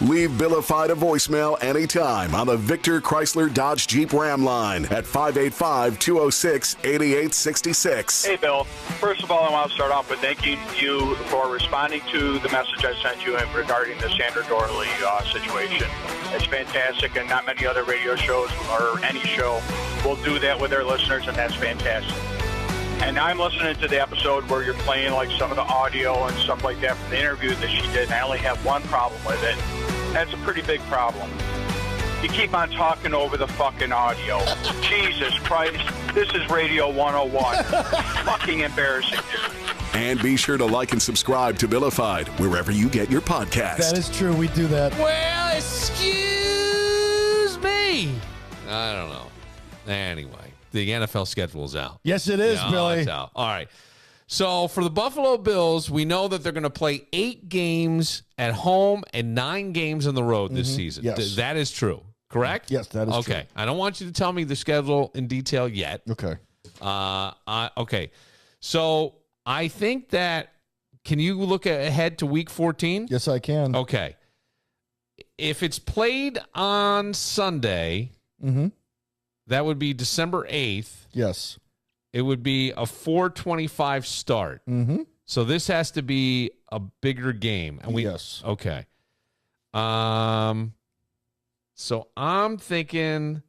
Leave Billified a voicemail anytime on the Victor Chrysler Dodge Jeep Ram line at 585-206-8866. Hey, Bill. First of all, I want to start off with thanking you for responding to the message I sent you regarding the Sandra Dorley situation. It's fantastic, and not many other radio shows or any show will do that with their listeners, and that's fantastic. And I'm listening to the episode where you're playing like some of the audio and stuff like that from the interview that she did, and I only have one problem with it. That's a pretty big problem. You keep on talking over the fucking audio. Jesus Christ, this is Radio 101. Fucking embarrassing, dude. And be sure to like and subscribe to Billified wherever you get your podcasts. That is true. We do that. Well, excuse me. I don't know. Anyway, the NFL schedule is out. Yes, it is, Billy. It's out. All right. So for the Buffalo Bills, we know that they're going to play 8 games at home and 9 games on the road this season. Yes. That is true, correct? Yes, that is true. Okay. I don't want you to tell me the schedule in detail yet. Okay. Okay. So I think that, can you look ahead to week 14? Yes, I can. Okay. If it's played on Sunday, that would be December 8th. Yes. It would be a 4:25 start. So this has to be a bigger game. And Yes. Okay. So I'm thinking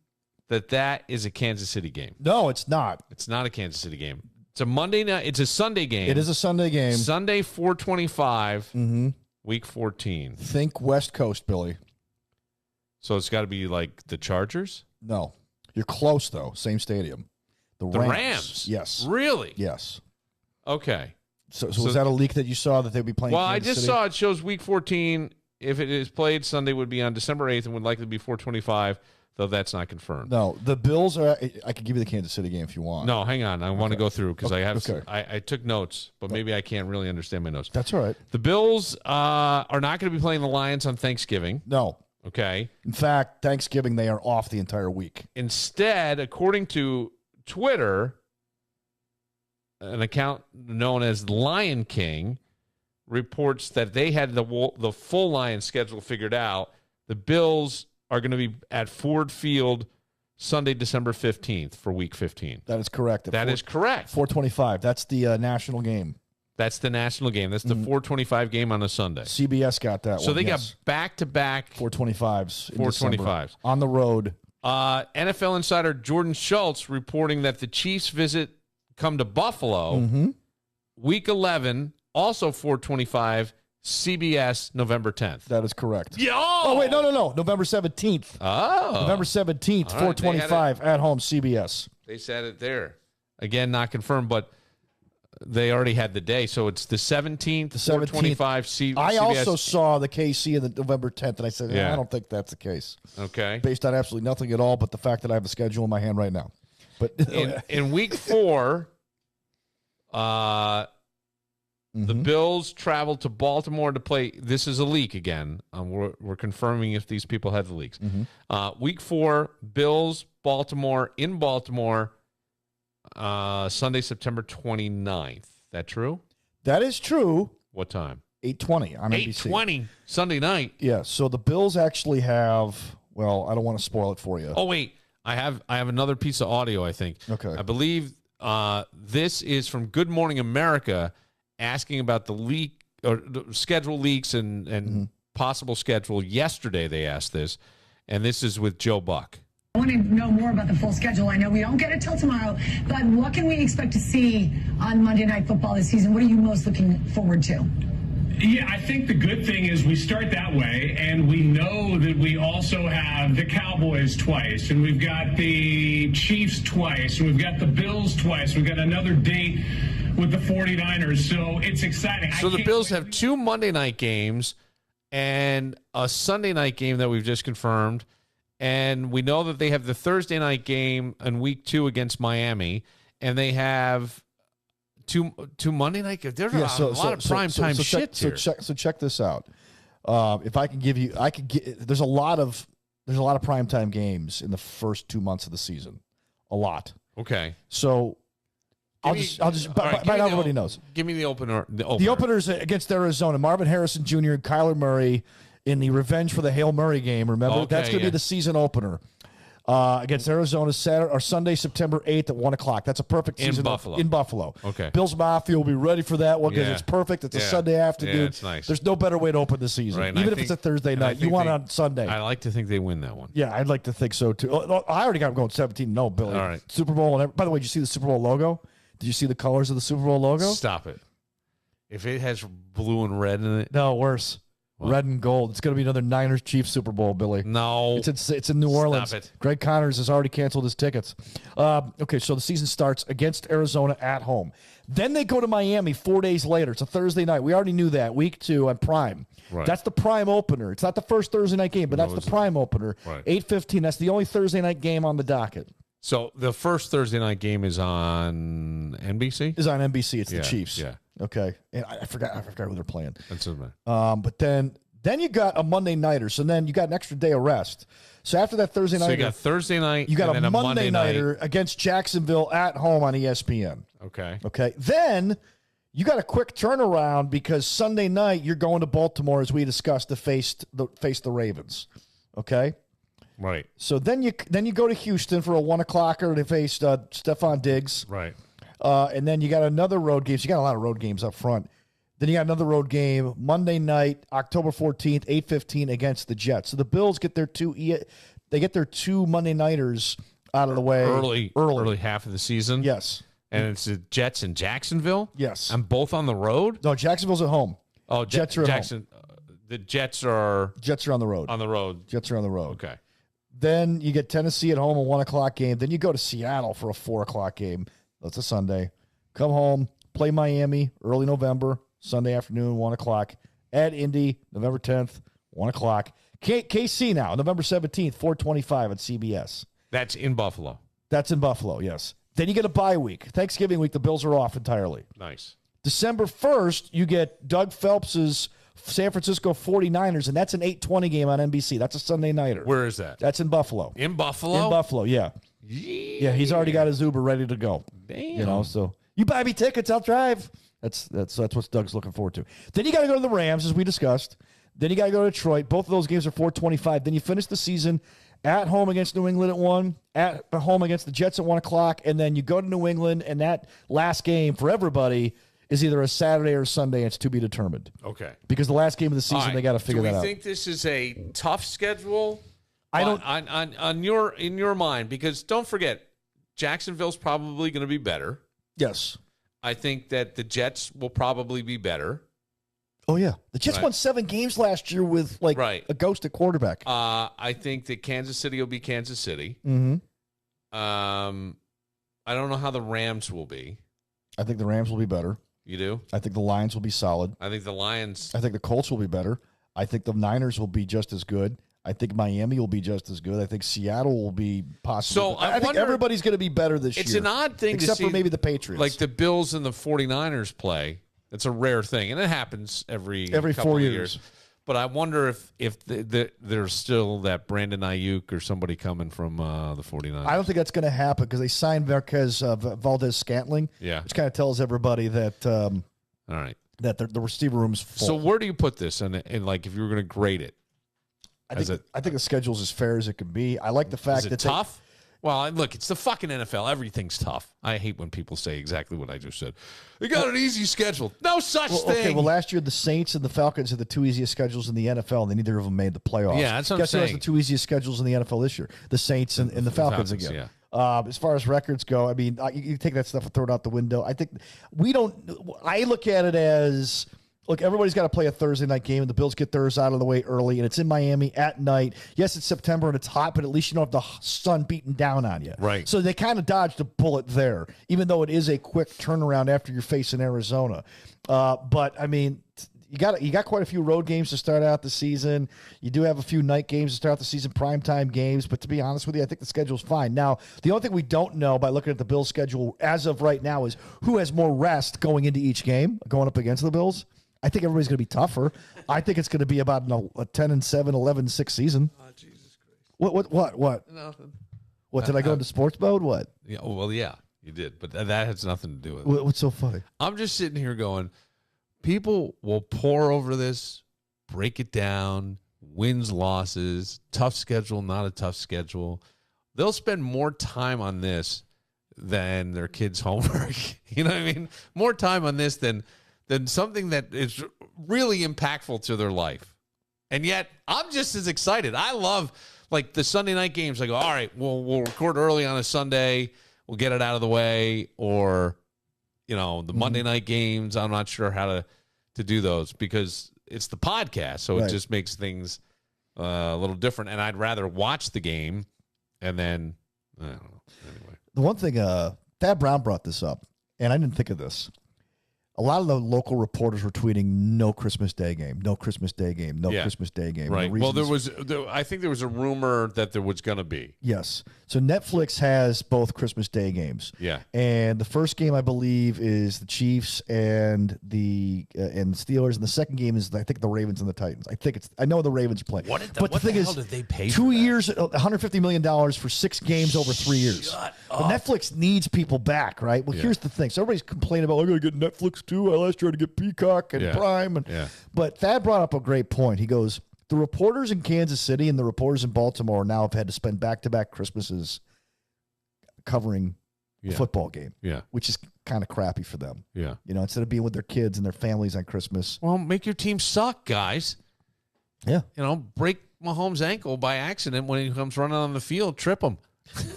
that is a Kansas City game. No, it's not. It's not a Kansas City game. It's a Monday night. It's a Sunday game. It is a Sunday game. Sunday 4:25. Week 14. Think West Coast, Billy. So it's got to be like the Chargers? No. You're close, though. Same stadium. The Rams. Yes. Really? Yes. Okay. So was that a leak that you saw that they'd be playing? Well, Kansas I just City? saw it shows week 14. If it is played, Sunday would be on December 8th and would likely be 4:25, though that's not confirmed. No, the Bills are. I could give you the Kansas City game if you want. No, hang on. I want to go through because Okay. I took notes, but maybe I can't really understand my notes. That's all right. The Bills are not going to be playing the Lions on Thanksgiving. No. Okay. In fact, Thanksgiving, they are off the entire week. Instead, according to Twitter, an account known as Lion King reports that they had the full Lions schedule figured out. The Bills are going to be at Ford Field Sunday, December 15th for Week 15. That is correct. That is correct. 4:25. That's the national game. That's the national game. That's the 4:25 game on a Sunday. CBS got that one. So they got back-to-back 4:25s. 4:25s. On the road. NFL insider Jordan Schultz reporting that the Chiefs come to Buffalo, Week 11, also 4:25, CBS, November 10th. That is correct. Yo! Oh, wait, no. November 17th. Oh. November 17th, All right, 4:25 at home, CBS. They said it there. Again, not confirmed, but they already had the day. So it's the 17th, 4:25, CBS. I also saw the KC in the November 10th, and I said, Yeah. I don't think that's the case. Okay. Based on absolutely nothing at all but the fact that I have the schedule in my hand right now. But in week 4, the Bills traveled to Baltimore to play. This is a leak again. We're confirming if these people had the leaks. Week 4, Bills, Baltimore, in Baltimore, Sunday, September 29th. That true? that is true. What time? 8:20 on NBC. 8:20 Sunday night. Yeah, so the Bills actually have, well, I don't want to spoil it for you. Oh, wait. I have another piece of audio, I think. Okay. I believe this is from Good Morning America asking about the leak or the schedule leaks and possible schedule. Yesterday they asked this, and this is with Joe Buck. I want to know more about the full schedule. I know we don't get it till tomorrow, but what can we expect to see on Monday Night Football this season? What are you most looking forward to? Yeah, I think the good thing is we start that way, and we know that we also have the Cowboys twice, and we've got the Chiefs twice, and we've got the Bills twice. We've got another date with the 49ers, so it's exciting. So the Bills have 2 Monday night games and a Sunday night game that we've just confirmed, and we know that they have the Thursday night game in week 2 against Miami, and they have two Monday night games. There's a lot of primetime shit here. So check this out. If I can give you, there's a lot of primetime games in the first 2 months of the season. A lot. Okay. So I'll just everybody knows. Give me the opener. The openers against Arizona: Marvin Harrison Jr., Kyler Murray, in the revenge for the Hail Murray game. Remember, Okay, that's going to be the season opener against Arizona Saturday or Sunday, September 8th at 1 o'clock. That's a perfect season Buffalo. in Buffalo. Okay. Bills Mafia will be ready for that one because Yeah. it's perfect. It's a Yeah. Sunday afternoon. Yeah, it's nice. There's no better way to open the season, Right, and I even if think- it's a Thursday and I night. You think want they- on Sunday. I like to think they win that one. Yeah, I'd like to think so too. I already got them going 17-0, Billy. All right. Super Bowl. By the way, did you see the Super Bowl logo? Did you see the colors of the Super Bowl logo? Stop it. If it has blue and red in it, No, worse. Red and gold. It's going to be another Niners Chiefs Super Bowl, Billy. no. It's in New Orleans. Stop it. Greg Connors has already canceled his tickets. Okay, so the season starts against Arizona at home. Then they go to Miami 4 days later. It's a Thursday night. We already knew that. Week 2 on Prime. Right. That's the Prime opener. It's not the first Thursday night game, but that's the Prime opener. Right. 8:15. That's the only Thursday night game on the docket. So the first Thursday night game is on NBC? Is on NBC. It's Yeah, the Chiefs. yeah. Okay. And I forgot who they're playing. That's it, man. But then you got a Monday nighter. So then you got an extra day of rest. So after that Thursday So night, you got Thursday night. you got and a then Monday night. nighter against Jacksonville at home on ESPN. Okay. Okay. Then you got a quick turnaround because Sunday night you're going to Baltimore, as we discussed, to face the Ravens. Okay. Right. So then you go to Houston for a 1 o'clocker to face Stephon Diggs. Right. And then you got another road game. So you got a lot of road games up front. Then you got another road game Monday night, October 14th, 8:15 against the Jets. So the Bills get their two Monday nighters out of the way early half of the season. Yes. And it's the Jets in Jacksonville. Yes. And both on the road. No, Jacksonville's at home. Oh, Jets are at Jackson. The Jets are Jets are on the road. on the road. Jets are on the road. Okay. Then you get Tennessee at home, a 1 o'clock game. Then you go to Seattle for a 4 o'clock game. That's a Sunday. Come home, play Miami early November, Sunday afternoon, 1 o'clock. At Indy, November 10th, 1 o'clock. KC now, November 17th, 4:25 on CBS. That's in Buffalo. That's in Buffalo, yes. Then you get a bye week. Thanksgiving week, the Bills are off entirely. Nice. December 1st, you get Doug Phelps's San Francisco 49ers, and that's an 8:20 game on NBC. That's a Sunday nighter. Where is that? That's in Buffalo. In Buffalo? In Buffalo, yeah. Yeah, he's already got his Uber ready to go. Damn. You know, so you buy me tickets, I'll drive. That's what Doug's looking forward to. Then you got to go to the Rams, as we discussed. Then you got to go to Detroit. Both of those games are 4:25. Then you finish the season at home against New England at 1, at home against the Jets at 1 o'clock, and then you go to New England, and that last game for everybody is either a Saturday or a Sunday. It's to be determined. Okay. Because the last game of the season, All right. they got to figure that out. Do we think this is a tough schedule? I don't- in your mind, because don't forget, Jacksonville's probably going to be better. Yes. I think that the Jets will probably be better. Oh, yeah. The Jets Right. won 7 games last year with, Right. a ghost at quarterback. I think that Kansas City will be Kansas City. Mm-hmm. I don't know how the Rams will be. I think the Rams will be better. You do? I think the Lions will be solid. I think the Lions. I think the Colts will be better. I think the Niners will be just as good. I think Miami will be just as good. I think Seattle will be possible. So I think wonder- everybody's going to be better this year. It's an odd thing except to see, for maybe the Patriots. like the Bills and the 49ers play. It's a rare thing, and it happens every couple 4 of years. But I wonder if there's still that Brandon Ayuk or somebody coming from the 49ers. I don't think that's going to happen because they signed Marquez Valdez-Scantling, Yeah. which kind of tells everybody that All right. that the receiver room's full. So where do you put this? And like, if you were going to grade it, I think the schedule's as fair as it can be. I like the fact is it that tough? Well, look, it's the fucking NFL. Everything's tough. I hate when people say exactly what I just said. They got an easy schedule. No such thing. Okay, well, last year the Saints and the Falcons had the 2 easiest schedules in the NFL, and neither of them made the playoffs. Yeah, that's what I'm Guess who has saying. the 2 easiest schedules in the NFL this year? The Saints and the Falcons again. Yeah. As far as records go, I mean, you take that stuff and throw it out the window. I think we don't. I look at it as. Look, everybody's got to play a Thursday night game, and the Bills get theirs out of the way early, and it's in Miami at night. Yes, it's September and it's hot, but at least you don't have the sun beating down on you. Right. So they kind of dodged a bullet there, even though it is a quick turnaround after you're facing Arizona. But I mean, you got quite a few road games to start out the season. You do have a few night games to start the season, primetime games. But to be honest with you, I think the schedule's fine. Now, the only thing we don't know by looking at the Bills' schedule as of right now is who has more rest going into each game, going up against the Bills. I think everybody's going to be tougher. I think it's going to be about a 10-7, 11-6 season. Oh, Jesus Christ! What? Nothing. What did I go into sports mode? What? Yeah. Well, yeah, you did, but that has nothing to do with it. What's so funny? I'm just sitting here going, people will pour over this, break it down, wins, losses, tough schedule, not a tough schedule. They'll spend more time on this than their kids' homework. You know what I mean? More time on this than something that is really impactful to their life. And yet, I'm just as excited. I love, like, the Sunday night games. I go, all right, we'll record early on a Sunday. We'll get it out of the way. Or, you know, the Monday night games, I'm not sure how to do those because it's the podcast. So it just makes things a little different. And I'd rather watch the game and then, I don't know. Anyway. The one thing, Thad Brown brought this up, and I didn't think of this. A lot of the local reporters were tweeting no Christmas Day game, no Christmas Day game, no Christmas Day game. Right. Well, I think there was a rumor that there was going to be. Yes. So Netflix has both Christmas Day games. Yeah. And the first game, I believe, is the Chiefs and the Steelers, and the second game is, I think, the Ravens and the Titans. I know the Ravens are playing. What the hell did they pay? 2 years, $150 million for 6 games over 3 years. But Netflix needs people back, right? Well, here's the thing. So everybody's complaining about, I got to get Netflix too. I last year to get Peacock and Prime. But Thad brought up a great point. He goes, the reporters in Kansas City and the reporters in Baltimore now have had to spend back-to-back Christmases covering a football game, which is kind of crappy for them. Yeah. You know, instead of being with their kids and their families on Christmas. Well, make your team suck, guys. Yeah. You know, break Mahomes' ankle by accident when he comes running on the field, trip him.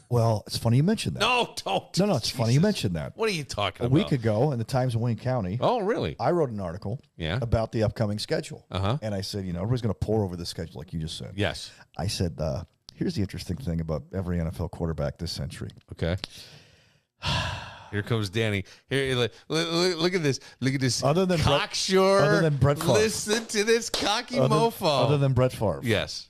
Well, it's funny you mentioned that. No, don't. No, it's funny you mentioned that. What are you talking about? A week ago in the Times of Wayne County. Oh, really? I wrote an article about the upcoming schedule. And I said, you know, everybody's going to pour over the schedule like you just said. Yes. I said, here's the interesting thing about every NFL quarterback this century. Okay. Here comes Danny. Here, look at this. Look at this. Other than cocksure. Other than Brett Favre. Listen to this cocky mofo. Other than Brett Favre. Yes.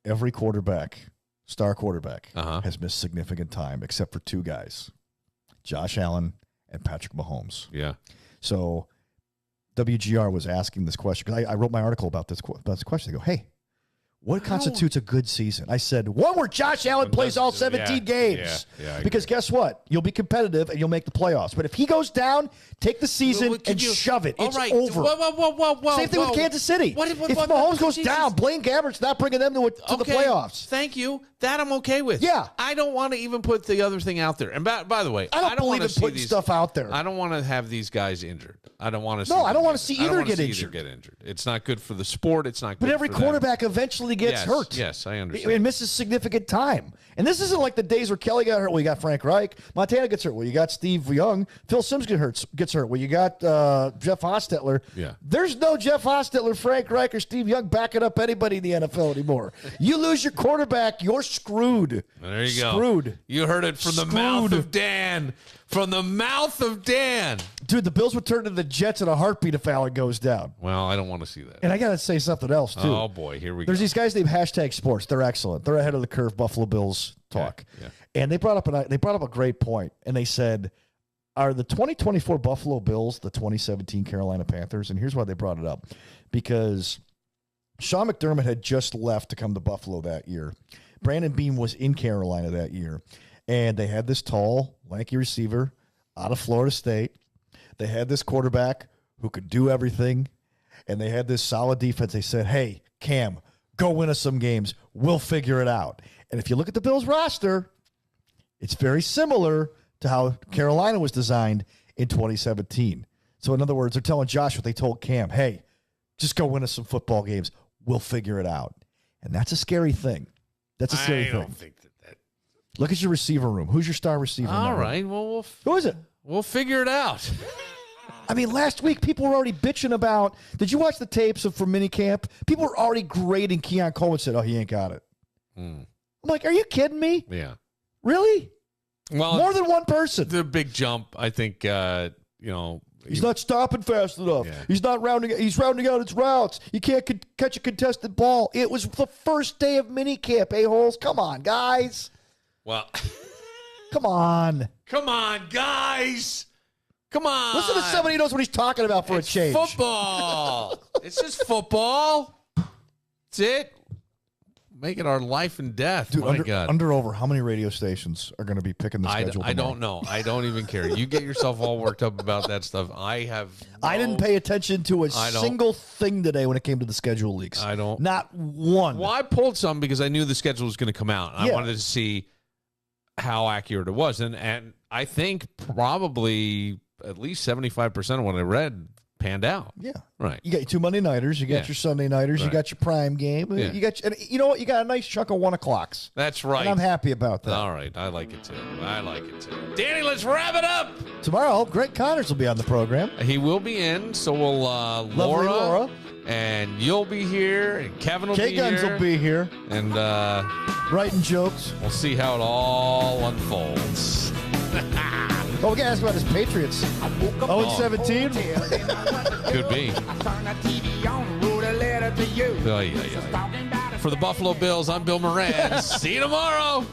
Every quarterback, star quarterback, has missed significant time except for 2 guys, Josh Allen and Patrick Mahomes. Yeah. So WGR was asking this question because I wrote my article about this question. They go, hey, what constitutes a good season? I said, one where Josh Allen plays all 17 games. Yeah, because guess what? You'll be competitive and you'll make the playoffs. But if he goes down, take the season and shove it. It's over. Whoa. Same thing with Kansas City. If Mahomes goes down, Blaine Gabbert's not bringing them to the playoffs. Thank you. That I'm okay with. Yeah. I don't want to even put the other thing out there. And by the way, I don't believe in putting stuff out there. I don't want to have these guys injured. I don't want to. No, I don't want to see either get injured. It's not good for the sport. It's not good. But every for quarterback eventually gets hurt. Yes, I understand. And misses significant time. And this isn't like the days where Kelly got hurt. Well, you got Frank Reich. Montana gets hurt. Well, you got Steve Young. Phil Simms gets hurt. Well, you got Jeff Hostetler. Yeah. There's no Jeff Hostetler, Frank Reich, or Steve Young backing up anybody in the NFL anymore. You lose your quarterback, you're screwed. There you go. Screwed. You heard it from the mouth of Dan. From the mouth of Dan. Dude, the Bills would turn to the Jets in a heartbeat if Allen goes down. Well, I don't want to see that. And I got to say something else, too. Oh, boy. Here we go. There's these guys named #Sports. They're excellent. They're ahead of the curve, Buffalo Bills talk. Yeah. And they brought up a great point. And they said, are the 2024 Buffalo Bills the 2017 Carolina Panthers? And here's why they brought it up. Because Sean McDermott had just left to come to Buffalo that year. Brandon Beam was in Carolina that year. And they had this tall, lanky receiver out of Florida State. They had this quarterback who could do everything. And they had this solid defense. They said, hey, Cam, go win us some games. We'll figure it out. And if you look at the Bills roster, it's very similar to how Carolina was designed in 2017. So, in other words, they're telling Josh what they told Cam. Hey, just go win us some football games. We'll figure it out. And that's a scary thing. That's a scary thing. I don't think that. Look at your receiver room. Who's your star receiver? All right. Well, who is it? We'll figure it out. I mean, last week people were already bitching about. Did you watch the tapes from minicamp? People were already grading Keon Coleman. Said, "Oh, he ain't got it." I'm like, are you kidding me? Yeah. Really? Well, more than one person. The big jump. I think. He's not stopping fast enough. Yeah. He's not rounding. He's rounding out his routes. You can't catch a contested ball. It was the first day of minicamp. A-holes. Come on, guys. Well, come on, guys. Come on. Listen to somebody who knows what he's talking about for a change. Football. It's just football. That's it. make it our life and death. Dude, My God. under over, how many radio stations are going to be picking the schedule? I don't know. I don't even care. You get yourself all worked up about that stuff. I didn't pay attention to a single thing today when it came to the schedule leaks. I don't. Not one. Well, I pulled some because I knew the schedule was going to come out. I wanted to see how accurate it was. And I think probably at least 75% of what I read panned out. Yeah. Right. You got your 2 Monday nighters. You got your Sunday nighters. Right. You got your prime game. Yeah. And you know what? You got a nice chunk of 1 o'clocks. That's right. And I'm happy about that. All right. I like it too. Danny, let's wrap it up. Tomorrow, Greg Connors will be on the program. He will be in. So will Laura. And you'll be here. And Kevin will be here. K-Guns will be here. And writing jokes. We'll see how it all unfolds. Oh, we got to ask about his Patriots. 0-17? Could be. For the Buffalo Bills, I'm Bill Moran. See you tomorrow.